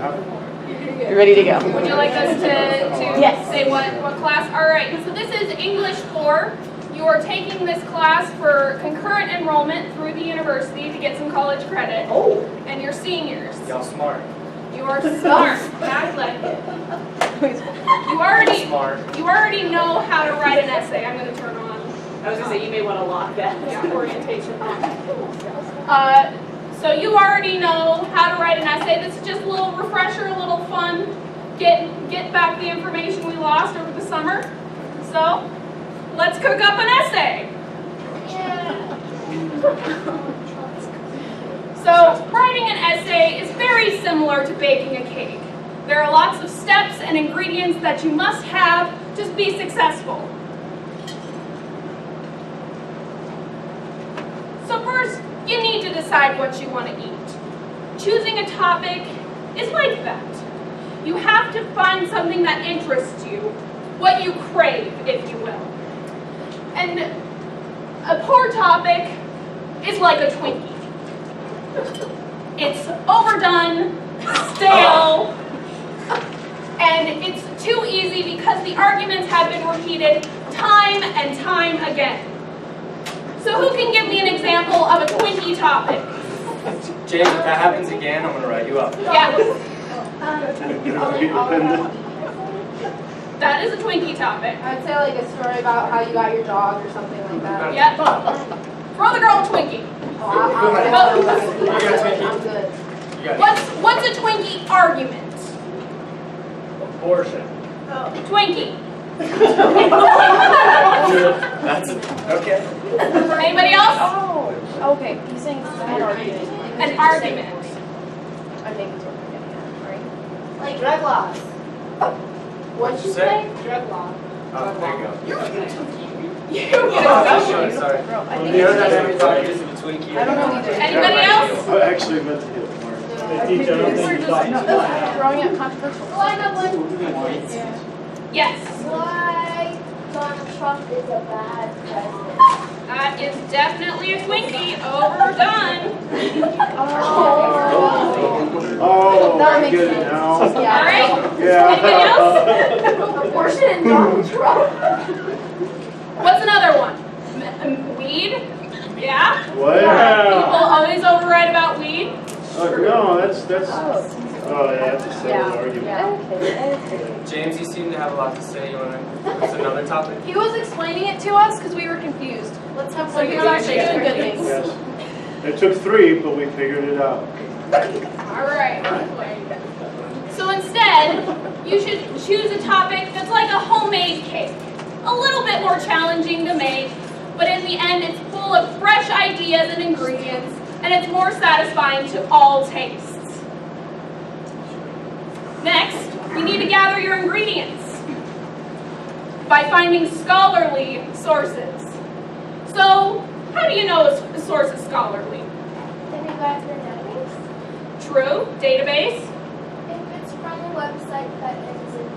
You're ready to go. Would you like us to Yes. say what class? All right, so this is English 4. You are taking this class for concurrent enrollment through the university to get some college credit. Oh. And you're seniors. Y'all smart. You are smart. Act like it. You already know how to write an essay. I'm going to turn on. I was going to say, you may want to lock that. Yeah, orientation. So you already know how to write an essay. This is just a little refresher, a little fun. Get back the information we lost over the summer. So let's cook up an essay. So writing an essay is very similar to baking a cake. There are lots of steps and ingredients that you must have to be successful. So first, you need to decide what you want to eat. Choosing a topic is like that. You have to find something that interests you, what you crave, if you will. And a poor topic is like a Twinkie. It's overdone, stale, and it's too easy because the arguments have been repeated time and time again. So who can give me an example of a Twinkie topic? James, if that happens again, I'm going to write you up. Yeah. That is a Twinkie topic. I'd say like a story about how you got your dog or something like that. Yep. Throw the girl a Twinkie. I'm good. What's a Twinkie argument? Abortion. Twinkie. That's okay. Anybody else? Oh, okay. He's saying it's an argument. An argument. I think it's what we're getting at, right? Like drug laws. What'd you say? Drug law. Oh, there you go. You get Oh, it. sorry. I You think know it's that every time you visit a Twinkie. I don't know either. Anybody else? I actually meant to hit Mark. Throwing out controversial. Oh, I have one. Yes. Why Donald Trump is a bad president? That is definitely a Twinkie. Overdone. Oh, That I makes get it sense. now. All right. Yeah. Anybody else? Abortion and Donald Trump. What's another one? Weed? Yeah? What? People always override about weed. No, that's. Oh, yeah, that's a settled argument. Okay. James, you seem to have a lot to say. You want to give us another topic? He was explaining it to us because we were confused. Let's have So some you're actually doing doing good good things. Yes. It took 3, but we figured it out. All right. So instead, you should choose a topic that's like a homemade cake. A little bit more challenging to make, but in the end, it's full of fresh ideas and ingredients, and it's more satisfying to all tastes. Next, we need to gather your ingredients by finding scholarly sources. So, how do you know a source is scholarly? Have you guys heard database? True, database. If it's from a website that ends in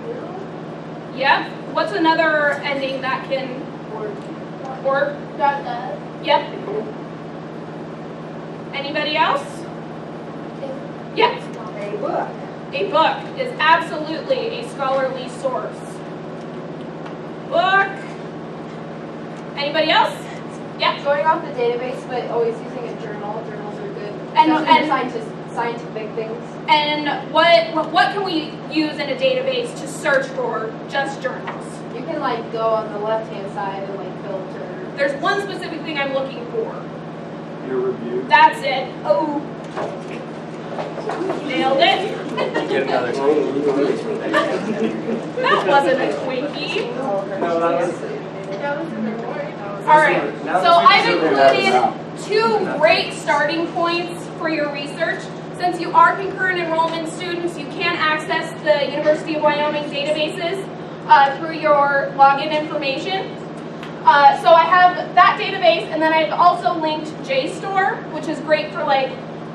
edu, Yep. What's another ending that can or .gov. yep. Anybody else? Yes. A book. A book is absolutely a scholarly source. Book. Anybody else? Yeah. Going off the database, but always using a journal. Journals are good. And- Especially scientific things. And what can we use in a database to search for just journals? You can like go on the left-hand side and like filter. There's one specific thing I'm looking for. Your review. That's it. Oh. Nailed it. Get another Twinkie. That wasn't a Twinkie. No, that was. All right, so I've included 2 great starting points for your research. Since you are concurrent enrollment students, you can access the University of Wyoming databases through your login information. So I have that database, and then I've also linked JSTOR, which is great for like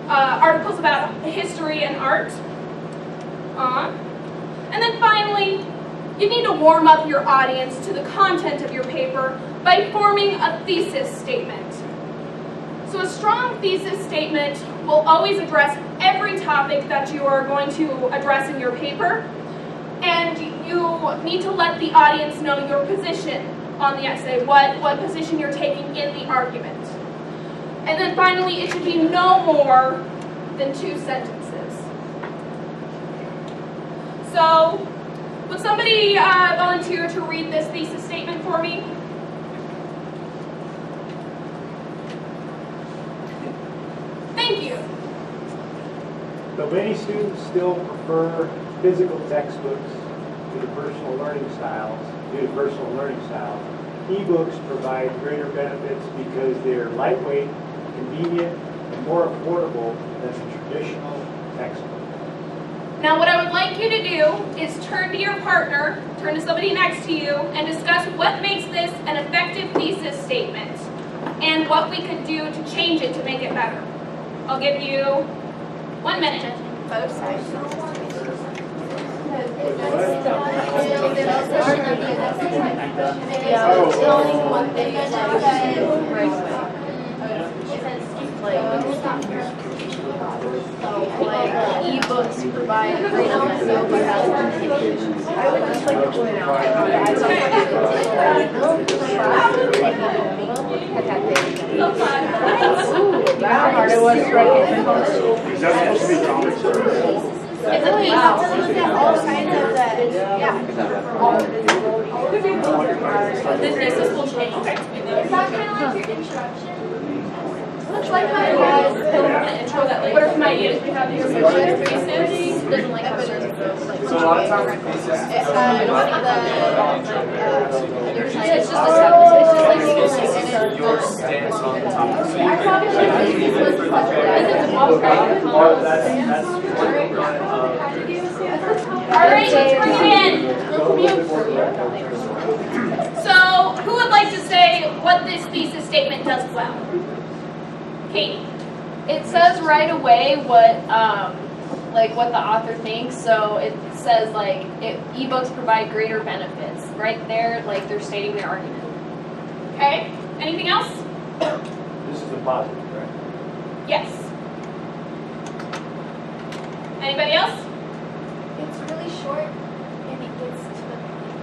articles about history and art. And then finally, you need to warm up your audience to the content of your paper by forming a thesis statement. So a strong thesis statement will always address every topic that you are going to address in your paper, and you need to let the audience know your position on the essay, what position you're taking in the argument. And then finally, it should be no more than 2 sentences. So, would somebody volunteer to read this thesis statement for me? Thank you. Though many students still prefer physical textbooks due to personal learning styles, ebooks provide greater benefits because they're lightweight, convenient, and more affordable than the traditional textbook. Now what I would like you to do is turn to your partner, turn to somebody next to you, and discuss what makes this an effective thesis statement and what we could do to change it to make it better. I'll give you 1 minute. Both sides. Ebooks provide great I would just like to point out How hard it was to write it. Is that supposed to be comics? It's a piece. All kinds of that. Yeah. This thesis will change. Is that kind of like your introduction? Looks like my an intro that like, what are some ideas we have here for thesis? Doesn't like So a lot of times thesis it's just a sentence. It's just like your stance on the topic. So you can even for the that's Alright, let's bring it in. So, who would like to say what this thesis statement does well? Katie. It says right away what the author thinks. So it says ebooks provide greater benefits. Right there, like they're stating their argument. Okay. Anything else? This is a positive, right? Yes. Anybody else? It's really short and it gets to the point.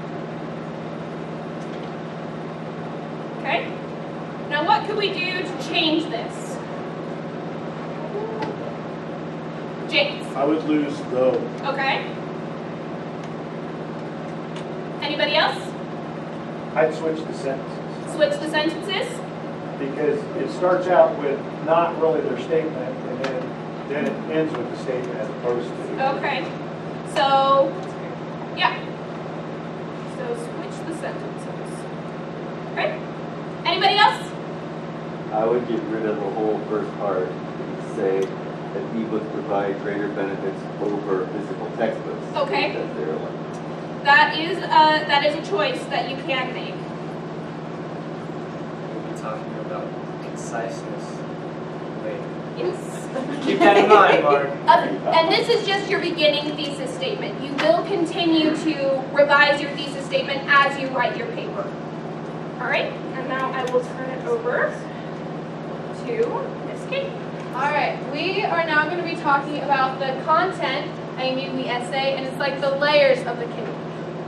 Okay. Now what could we do to change this? James. I would lose though. Okay. Anybody else? I'd switch the sentences Switch the sentences. because it starts out with not really their statement and then it ends with the statement as opposed to. Okay. So, yeah. So switch the sentences. Okay. Anybody else? I would get rid of the whole first part and say that ebooks provide greater benefits over physical textbooks. Okay. Because they're like, That is a choice that you can make. we'll be talking about conciseness later. Yes. Keep that in mind, Mark. And this is just your beginning thesis statement. You will continue to revise your thesis statement as you write your paper. All right. And now I will turn it over to Miss Kate. Alright, we are now going to be talking about the content that you need in the essay, and it's like the layers of the cake.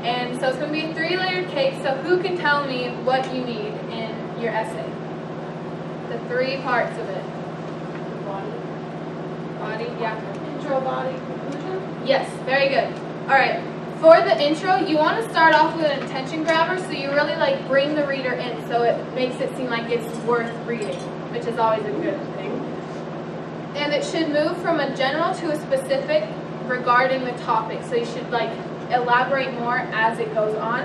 And so it's going to be a 3-layered cake, so who can tell me what you need in your essay? The 3 parts of it. Body, yeah. Intro, body, conclusion. Yes, very good. Alright, for the intro, you want to start off with an attention grabber, so you really bring the reader in, so it makes it seem like it's worth reading, which is always a good thing. And it should move from a general to a specific regarding the topic. So you should elaborate more as it goes on.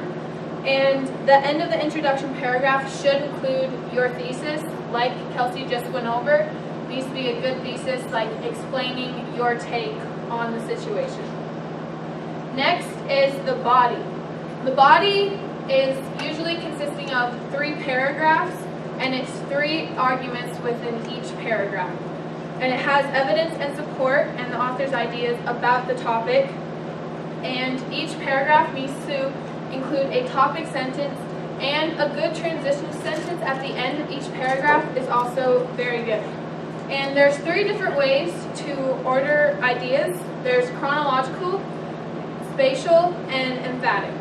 And the end of the introduction paragraph should include your thesis, like Kelsey just went over. It needs to be a good thesis, explaining your take on the situation. Next is the body. The body is usually consisting of 3 paragraphs, and it's 3 arguments within each paragraph. And it has evidence and support and the author's ideas about the topic. And each paragraph needs to include a topic sentence, and a good transition sentence at the end of each paragraph is also very good. And there's 3 different ways to order ideas. There's chronological, spatial, and emphatic.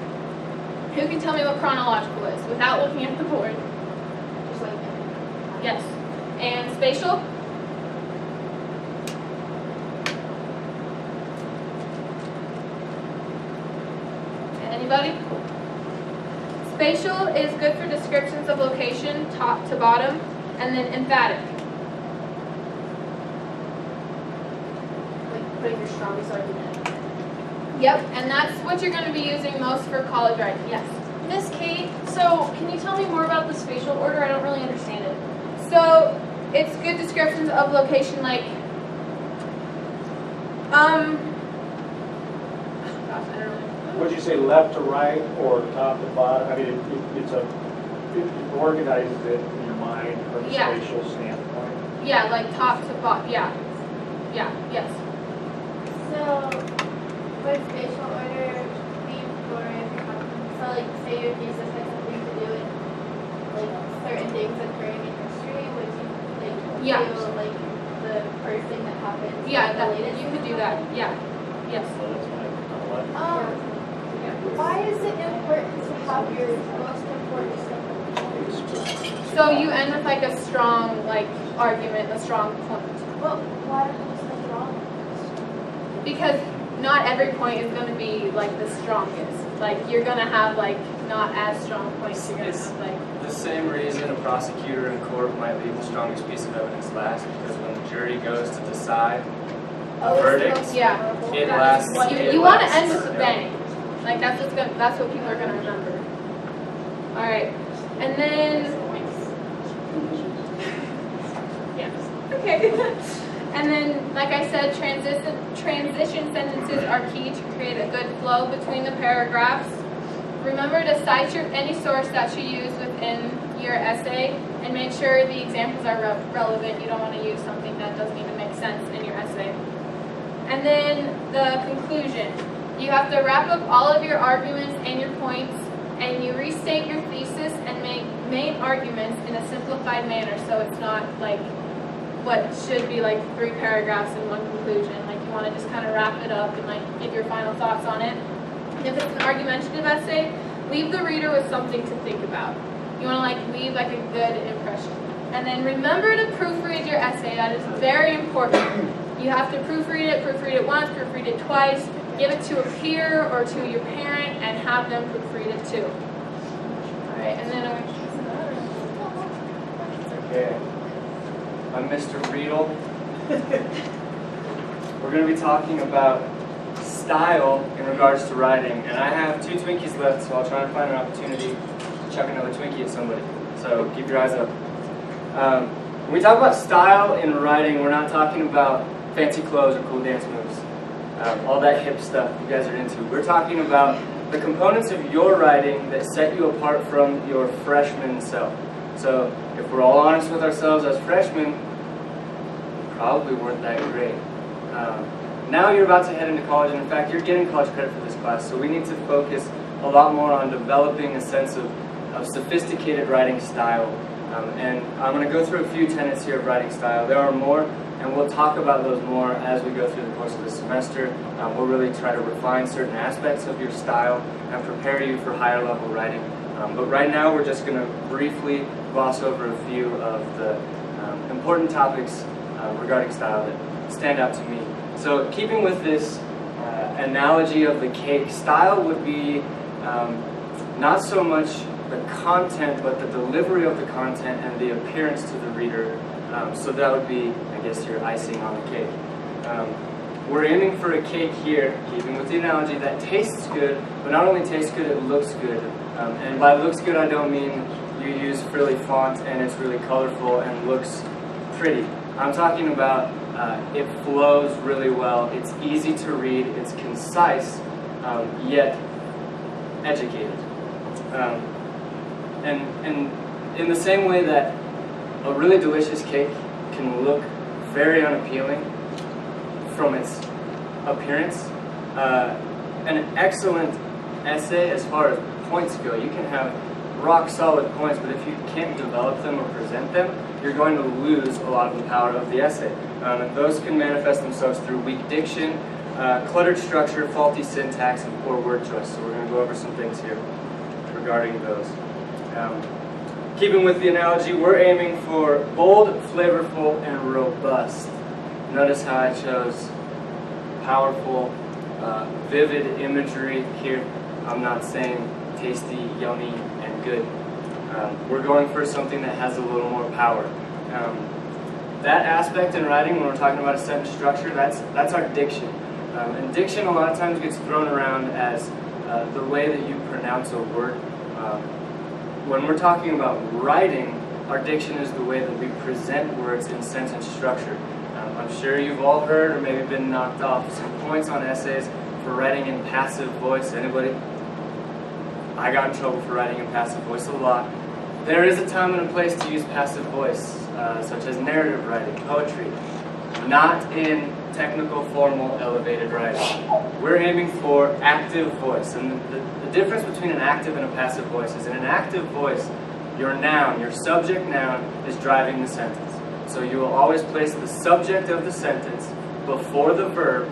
Who can tell me what chronological is without looking at the board? Just like Yes. And spatial? Anybody? Spatial is good for descriptions of location, top to bottom, and then emphatic. like putting your strongest argument. Yep, and that's what you're going to be using most for college writing. Yes. Miss Kate, so can you tell me more about the spatial order? I don't really understand it. So it's good descriptions of location, like gosh, I don't know. Would you say left to right or top to bottom? I mean, it organizes it in your mind from a Yeah. spatial standpoint. Yeah, like top to bottom. Yeah. Yeah. Yes. So, would spatial order be for if you're talking, so like say your thesis has something to do with like certain things occurring in history, would you like Yeah. feel like the first thing that happened? Yeah, the that, latest you could thing do that. happened? Yeah. Yes. So that's when I kind of like. Why is it important to have your most important stuff? So you end with like a strong like argument, a strong point. Well, why are those so wrong? Because not every point is going to be like the strongest. Like you're going to have like not as strong points. You're going to have like The same reason a prosecutor in court might leave the strongest piece of evidence last, because when the jury goes to decide the verdict, yeah. it lasts. You want to end with a bang. Like that's what people are going to remember. All right, and then yeah, okay. And then, like I said, transition sentences are key to create a good flow between the paragraphs. Remember to cite any source that you use within your essay, and make sure the examples are relevant. You don't want to use something that doesn't even make sense in your essay. And then the conclusion. You have to wrap up all of your arguments and your points, and you restate your thesis and make main arguments in a simplified manner, so it's not like what should be like 3 paragraphs in one conclusion. Like you want to just kind of wrap it up and like give your final thoughts on it. If it's an argumentative essay, leave the reader with something to think about. You want to like leave like a good impression. And then remember to proofread your essay. That is very important. You have to proofread it once, proofread it twice, give it to a peer or to your parent, and have them proofread it too. All right, and then Okay. I'm Mr. Riedl. We're going to be talking about style in regards to writing, and I have 2 Twinkies left, so I'll try and find an opportunity to chuck another Twinkie at somebody. So keep your eyes up. When we talk about style in writing, we're not talking about fancy clothes or cool dance moves, all that hip stuff you guys are into. We're talking about the components of your writing that set you apart from your freshman self. So if we're all honest with ourselves as freshmen, we probably weren't that great. Now you're about to head into college, and in fact, you're getting college credit for this class, so we need to focus a lot more on developing a sense of sophisticated writing style. And I'm going to go through a few tenets here of writing style. There are more, and we'll talk about those more as we go through the course of the semester. We'll really try to refine certain aspects of your style and prepare you for higher level writing. But right now, we're just going to briefly gloss over a few of the important topics regarding style that stand out to me. So keeping with this analogy of the cake, style would be not so much the content, but the delivery of the content and the appearance to the reader. So that would be, I guess, your icing on the cake. We're aiming for a cake here, keeping with the analogy, that tastes good, but not only tastes good, it looks good. And by looks good, I don't mean you use frilly font and it's really colorful and looks pretty. I'm talking about it flows really well, it's easy to read, it's concise, yet educated. And in the same way that a really delicious cake can look very unappealing from its appearance, an excellent essay as far as points go, you can have rock solid points, but if you can't develop them or present them, you're going to lose a lot of the power of the essay. And those can manifest themselves through weak diction, cluttered structure, faulty syntax, and poor word choice. So we're going to go over some things here regarding those. Keeping with the analogy, we're aiming for bold, flavorful, and robust. Notice how I chose powerful, vivid imagery here. I'm not saying tasty, yummy, and good. We're going for something that has a little more power. That aspect in writing, when we're talking about a sentence structure, that's our diction. And diction a lot of times gets thrown around as the way that you pronounce a word. When we're talking about writing, our diction is the way that we present words in sentence structure. I'm sure you've all heard or maybe been knocked off some points on essays for writing in passive voice. Anybody? I got in trouble for writing in passive voice a lot. There is a time and a place to use passive voice, such as narrative writing, poetry, not in technical, formal, elevated writing. We're aiming for active voice, and the difference between an active and a passive voice is in an active voice, your noun, your subject noun, is driving the sentence. So you will always place the subject of the sentence before the verb,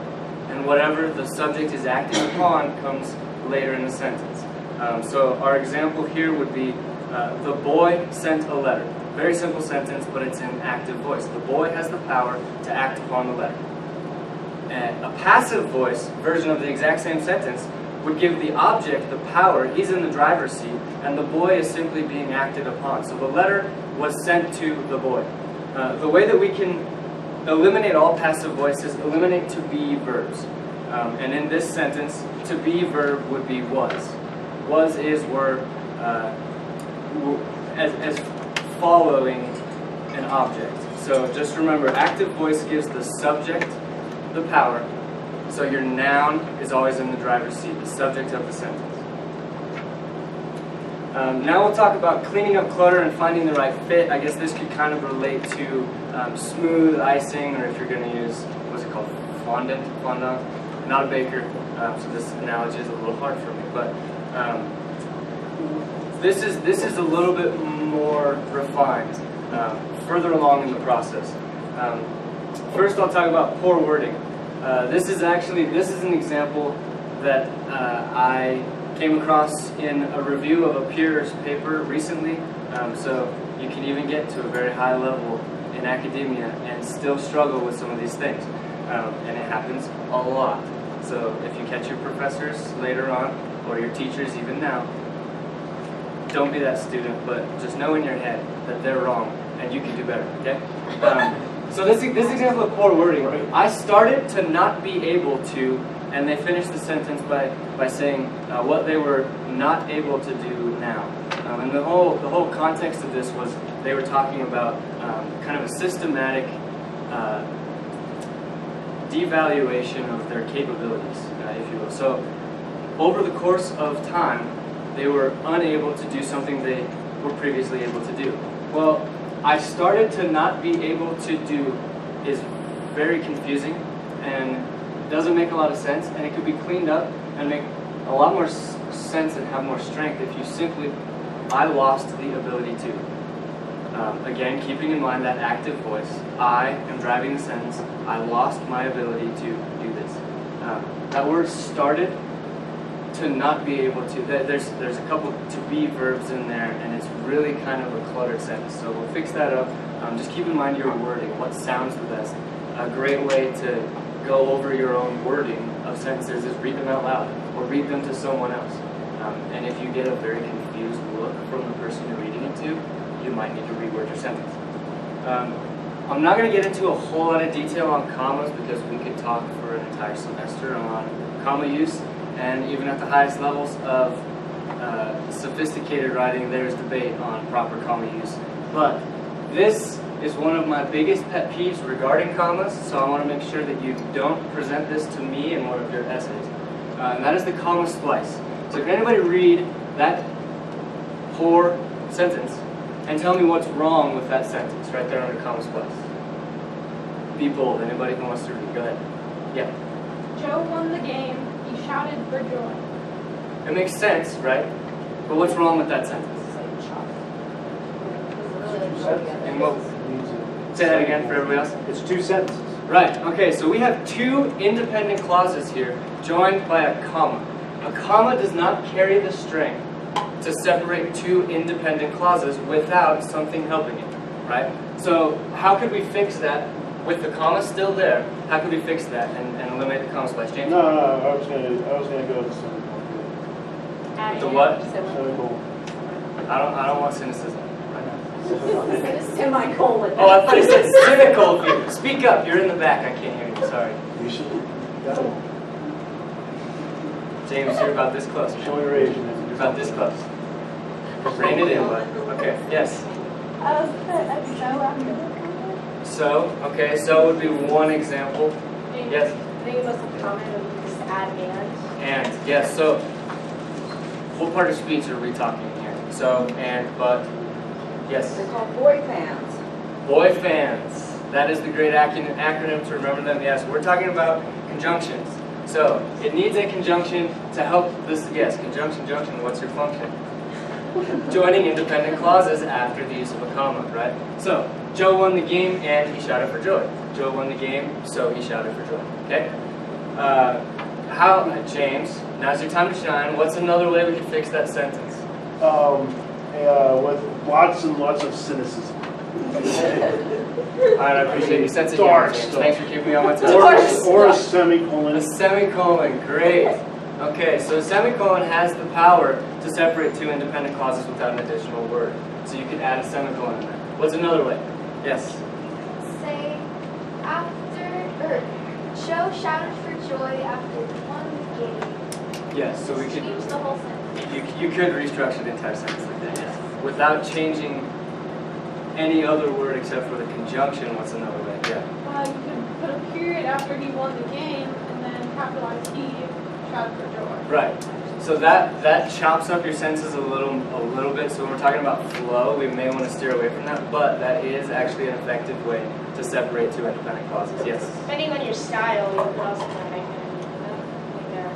and whatever the subject is acting upon comes later in the sentence. So our example here would be, the boy sent a letter. Very simple sentence, but it's in active voice. The boy has the power to act upon the letter. And a passive voice version of the exact same sentence would give the object the power. He's in the driver's seat, and the boy is simply being acted upon. So the letter was sent to the boy. The way that we can eliminate all passive voices, eliminate to be verbs. And in this sentence, to be verb would be was. Was, is, were, as following an object. So just remember, active voice gives the subject the power, so your noun is always in the driver's seat, the subject of the sentence. Now we'll talk about cleaning up clutter and finding the right fit. I guess this could kind of relate to smooth icing, or if you're going to use, what's it called, fondant? Not a baker, so this analogy is a little hard for me, but this is a little bit more refined, further along in the process. First, I'll talk about poor wording. This is an example that I came across in a review of a peer's paper recently. So you can even get to a very high level in academia and still struggle with some of these things, and it happens a lot. So if you catch your professors later on, or your teachers even now, don't be that student, but just know in your head that they're wrong and you can do better, okay? So this example of poor wording, I started to not be able to, and they finished the sentence by saying what they were not able to do now. And the whole context of this was they were talking about kind of a systematic devaluation of their capabilities, if you will. So over the course of time, they were unable to do something they were previously able to do. Well, I started to not be able to do is very confusing and doesn't make a lot of sense, and it could be cleaned up and make a lot more sense and have more strength if you simply, I lost the ability to. Again, keeping in mind that active voice, I am driving the sentence, I lost my ability to do this. That word started to not be able to, there's a couple to be verbs in there, and it's really kind of a cluttered sentence. So we'll fix that up. Just keep in mind your wording, what sounds the best. A great way to go over your own wording of sentences is read them out loud, or read them to someone else. And if you get a very confused look from the person you're reading it to, you might need to reword your sentence. I'm not going to get into a whole lot of detail on commas because we could talk for an entire semester on comma use, and even at the highest levels of sophisticated writing, there's debate on proper comma use. But this is one of my biggest pet peeves regarding commas, so I want to make sure that you don't present this to me in one of your essays. And that is the comma splice. So can anybody read that poor sentence and tell me what's wrong with that sentence right there under comma splice? Be bold. Anybody who wants to read, go ahead. Yeah. Joe won the game. He shouted for joy. It makes sense, right? But what's wrong with that sentence? And Say that again for everybody else. It's two sentences. Right, okay, so we have two independent clauses here joined by a comma. A comma does not carry the strength to separate two independent clauses without something helping it, right? So how could we fix that with the comma still there? How could we fix that and eliminate the comma splash? James? No, I was gonna go with the semicolon. The what? Semicolon. I don't want cynicism. Semicolon. Oh, I thought you said cynical. Speak up. You're in the back. I can't hear you. Sorry. You should. Got it. James, you're about this close. Show me raise. You're about this close. Rein it in, bud. Okay. Yes. So, okay, so would be one example. Yes. I think it was a comment of just add and. And yes. So, what part of speech are we talking here? So, and, but. Yes. They're called boy fans. Boy fans. That is the great acronym to remember them. Yes, we're talking about conjunctions. So it needs a conjunction to help this. Yes, conjunction, junction. What's your function? Joining independent clauses after the use of a comma, right? So Joe won the game and he shouted for joy. Joe won the game, so he shouted for joy. Okay. James? Now's your time to shine. What's another way we can fix that sentence? With lots and lots of cynicism. All right, I appreciate your sense of Dark humor, James. stuff. Thanks for keeping me on my toes. Or a semicolon. A semicolon, great. Okay, so a semicolon has the power to separate two independent clauses without an additional word. So you can add a semicolon in there. What's another way? Yes? Say Joe shouted for joy after one game. Yes, so we could, Change the whole sentence. you could restructure the entire sentence like that, yes. Without changing any other word except for the conjunction, what's another way? Yeah. You could put a period after he won the game and then capitalize he, shouted for joy. Right. So that chops up your sentences a little bit. So when we're talking about flow, we may want to steer away from that, but that is actually an effective way to separate two independent clauses. Yes. Depending on your style, you could also make it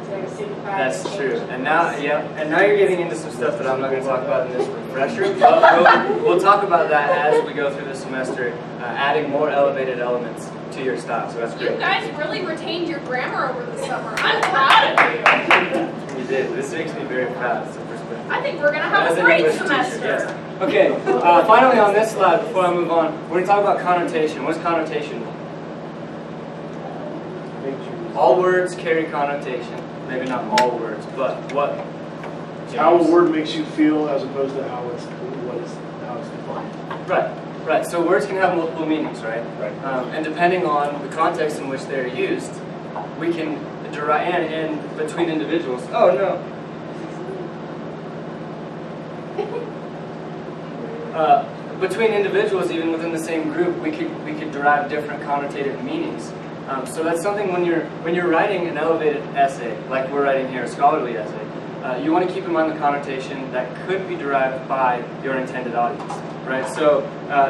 like a signifier. That's true. And now, yeah, and now you're getting into some stuff that I'm not going to talk about in this refresher, but we'll talk about that as we go through the semester, adding more elevated elements to your style. So that's great. You guys really retained your grammar over the summer. I'm proud of you. You did. This makes me very proud. It's a perspective. I think we're going to have As a an great English teacher, semester. yes. Okay, finally on this slide, before I move on, we're going to talk about connotation. What's connotation? All words carry connotation. Maybe not all words, but what? James? How a word makes you feel as opposed to how it's defined. Right. So words can have multiple meanings, right? Right. And depending on the context in which they're used, we can derive, and between individuals. Oh no. Between individuals, even within the same group, we could derive different connotative meanings. So that's something when you're writing an elevated essay, like we're writing here, a scholarly essay, you want to keep in mind the connotation that could be derived by your intended audience, right? So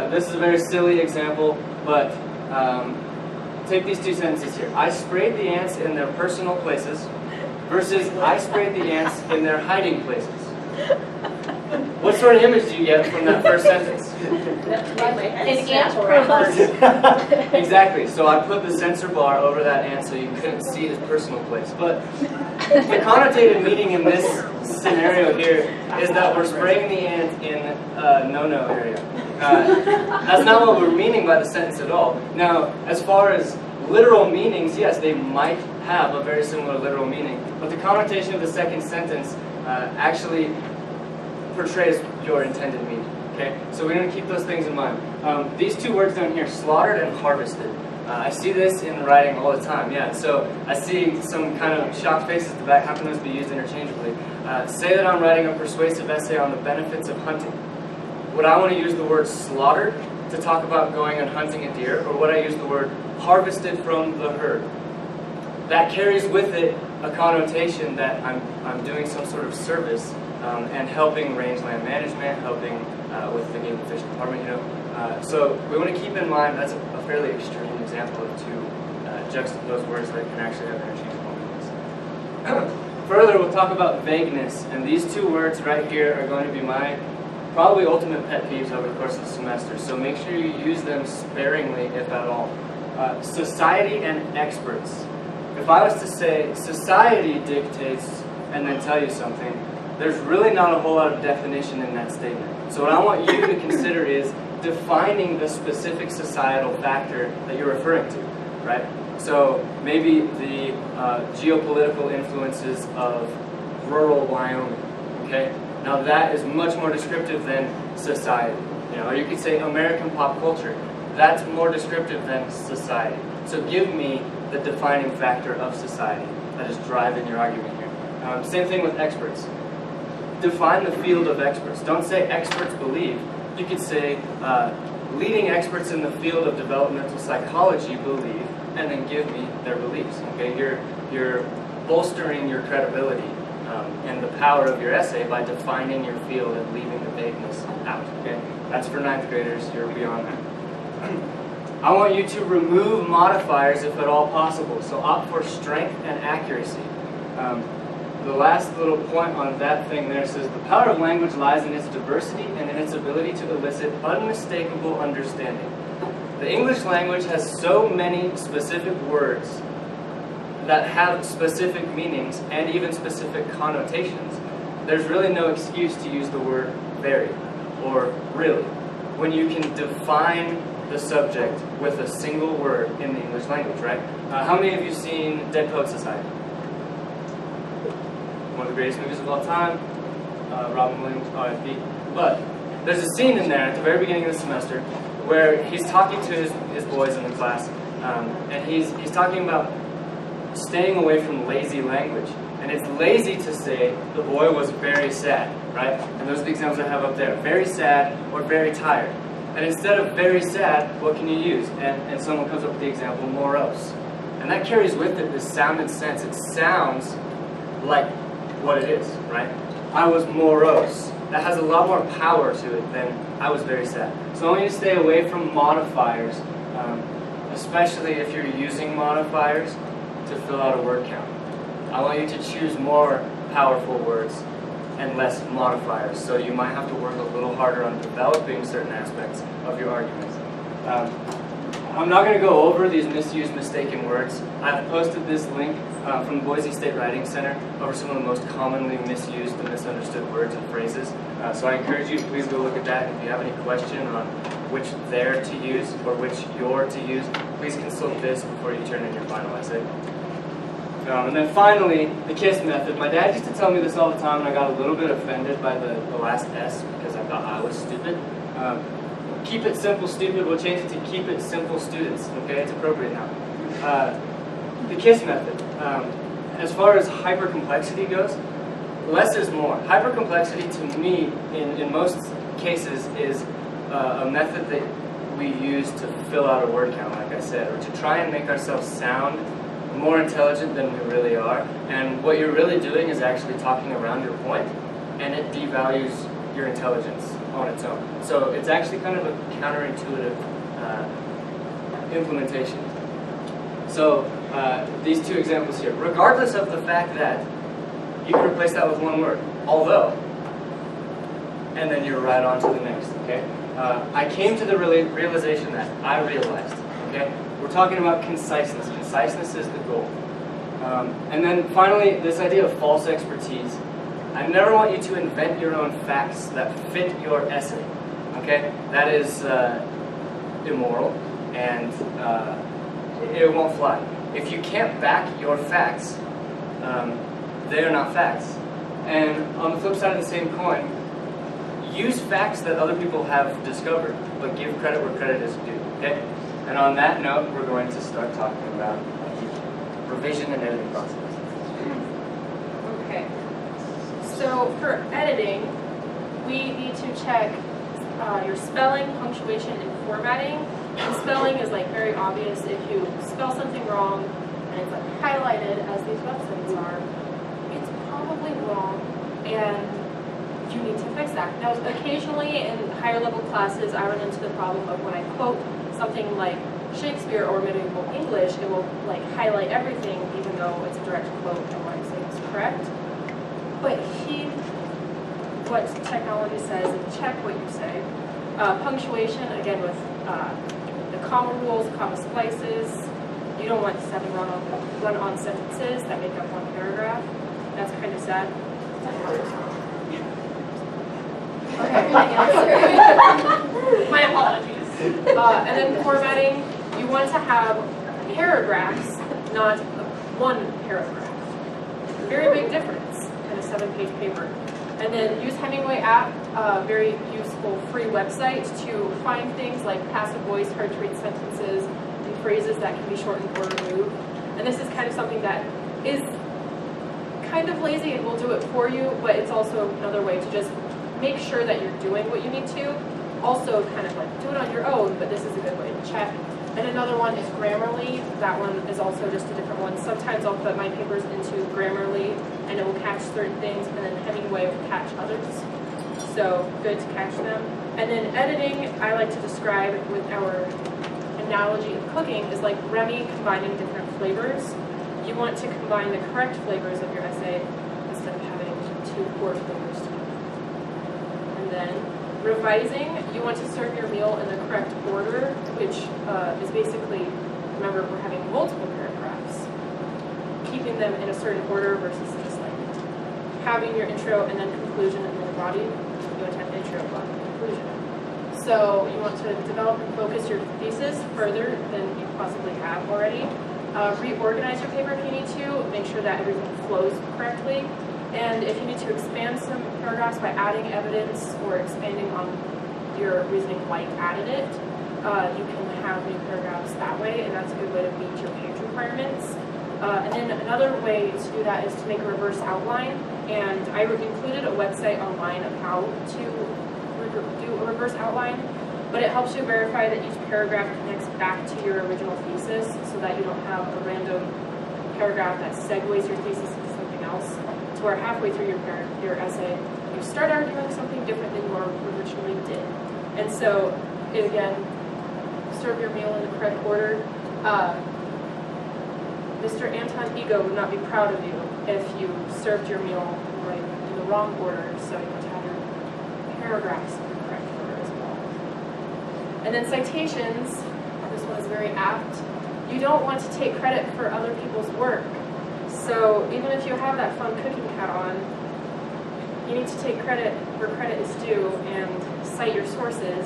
this is a very silly example, but take these two sentences here. I sprayed the ants in their personal places versus I sprayed the ants in their hiding places. What sort of image do you get from that first sentence? An ant per Exactly. So I put the censor bar over that ant so you couldn't see his personal place. But the connotative meaning in this scenario here is that we're spraying the ant in a no-no area. That's not what we're meaning by the sentence at all. Now, as far as literal meanings, yes, they might have a very similar literal meaning, but the connotation of the second sentence actually portrays your intended meaning. Okay, so we're going to keep those things in mind. These two words down here, slaughtered and harvested. I see this in writing all the time, yeah. So I see some kind of shocked faces at the back. How can those be used interchangeably? Say that I'm writing a persuasive essay on the benefits of hunting. Would I want to use the word slaughtered to talk about going and hunting a deer, or would I use the word harvested from the herd? That carries with it a connotation that I'm doing some sort of service and helping rangeland management, helping with the Game and Fish Department, you know. So we want to keep in mind that's a fairly extreme example of two juxtaposed words that can actually have interchangeable meanings. Further, we'll talk about vagueness, and these two words right here are going to be my probably ultimate pet peeves over the course of the semester, so make sure you use them sparingly, if at all. Society and experts. If I was to say society dictates and then tell you something, there's really not a whole lot of definition in that statement. So what I want you to consider is defining the specific societal factor that you're referring to, right? So maybe the geopolitical influences of rural Wyoming, okay? Now that is much more descriptive than society. You know, or you could say American pop culture. That's more descriptive than society. So give me the defining factor of society that is driving your argument here. Same thing with experts. Define the field of experts. Don't say experts believe. You could say leading experts in the field of developmental psychology believe, and then give me their beliefs. Okay, you're bolstering your credibility and the power of your essay by defining your field and leaving the vagueness out. Okay, that's for 9th graders. You're beyond that. I want you to remove modifiers if at all possible. So opt for strength and accuracy. The last little point on that thing there says, the power of language lies in its diversity and in its ability to elicit unmistakable understanding. The English language has so many specific words that have specific meanings and even specific connotations. There's really no excuse to use the word very or really when you can define the subject with a single word in the English language, right? How many of you seen Dead Poets Society? One of the greatest movies of all time, Robin Williams, R.I.P. But there's a scene in there at the very beginning of the semester where he's talking to his boys in the class, and he's talking about staying away from lazy language. And it's lazy to say the boy was very sad, right? And those are the examples I have up there. Very sad or very tired. And instead of very sad, what can you use? And someone comes up with the example morose. And that carries with it this sound and sense. It sounds like what it is, right? I was morose. That has a lot more power to it than I was very sad. So I want you to stay away from modifiers, especially if you're using modifiers to fill out a word count. I want you to choose more powerful words and less modifiers. So you might have to work a little harder on developing certain aspects of your arguments. I'm not going to go over these misused, mistaken words. I've posted this link from the Boise State Writing Center over some of the most commonly misused and misunderstood words and phrases. So I encourage you to please go look at that. If you have any question on which they're to use or which you're to use, please consult this before you turn in your final essay. And then finally, the KISS method. My dad used to tell me this all the time, and I got a little bit offended by the last S because I thought I was stupid. Keep it simple, stupid. We'll change it to keep it simple, students. Okay, it's appropriate now. The KISS method. As far as hypercomplexity goes, less is more. Hypercomplexity, to me, in most cases, is a method that we use to fill out a word count, like I said, or to try and make ourselves sound more intelligent than we really are. And what you're really doing is actually talking around your point, and it devalues your intelligence on its own. So it's actually kind of a counterintuitive implementation. So these two examples here, regardless of the fact that you can replace that with one word, although, and then you're right on to the next, okay? I came to the realization that I realized, okay? We're talking about conciseness. Conciseness is the goal. And then finally, this idea of false expertise. I never want you to invent your own facts that fit your essay, okay? That is immoral, and it won't fly. If you can't back your facts, they are not facts. And on the flip side of the same coin, use facts that other people have discovered, but give credit where credit is due, okay? And on that note, we're going to start talking about the revision and editing process. Okay. So for editing, we need to check your spelling, punctuation, and formatting. And spelling is like very obvious. If you spell something wrong and it's like highlighted as these websites are, it's probably wrong, and you need to fix that. Now, occasionally in higher level classes, I run into the problem of when I quote something like Shakespeare or medieval English, it will like highlight everything even though it's a direct quote and what I'm saying is correct. But what technology says and check what you say. Punctuation, again with the comma rules, comma splices. You don't want 7 run-on sentences that make up one paragraph. That's kind of sad. Okay. My apologies. And then formatting, you want to have paragraphs, not one paragraph. Very big difference in a 7-page paper. And then use Hemingway app, very useful free website to find things like passive voice, hard to read sentences, and phrases that can be shortened or removed. And this is kind of something that is kind of lazy and will do it for you, but it's also another way to just make sure that you're doing what you need to. Also kind of like do it on your own, but this is a good way to check. And another one is Grammarly. That one is also just a different one. Sometimes I'll put my papers into Grammarly and it will catch certain things, and then Hemingway will catch others. So good to catch them. And then editing, I like to describe with our analogy of cooking is like Remy combining different flavors. You want to combine the correct flavors of your essay instead of having 2 poor flavors together. And then revising, you want to serve your meal in the correct order, which is basically, remember, we're having multiple paragraphs. Keeping them in a certain order versus just like having your intro and then conclusion and then body. You want to have intro, body, conclusion. So you want to develop and focus your thesis further than you possibly have already. Reorganize your paper if you need to. Make sure that everything flows correctly. And if you need to expand some paragraphs by adding evidence or expanding on your reasoning why you added it, you can have new paragraphs that way, and that's a good way to meet your page requirements. And then another way to do that is to make a reverse outline. And I included a website online of how to do a reverse outline, but it helps you verify that each paragraph connects back to your original thesis so that you don't have a random paragraph that segues your thesis into something else. To where halfway through your essay, you start arguing something different than you originally did. And so, again, serve your meal in the correct order. Mr. Anton Ego would not be proud of you if you served your meal right in the wrong order, so you want to have your paragraphs in the correct order as well. And then citations, this one is very apt. You don't want to take credit for other people's work. So even if you have that fun cooking hat on, you need to take credit where credit is due and cite your sources.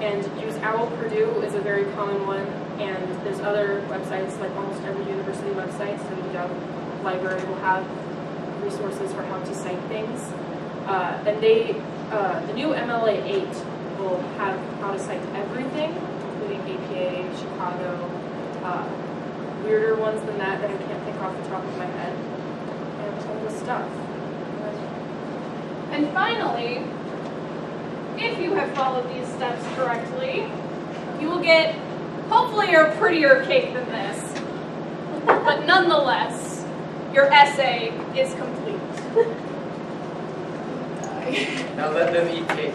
And use OWL Purdue is a very common one, and there's other websites like almost every university website, so UW library will have resources for how to cite things. And the new MLA 8 will have how to cite everything, including APA, Chicago, weirder ones than that I can't think off the top of my head, and all this stuff. And finally, if you have followed these steps correctly, you will get hopefully a prettier cake than this. But nonetheless, your essay is complete. Now let them eat cake.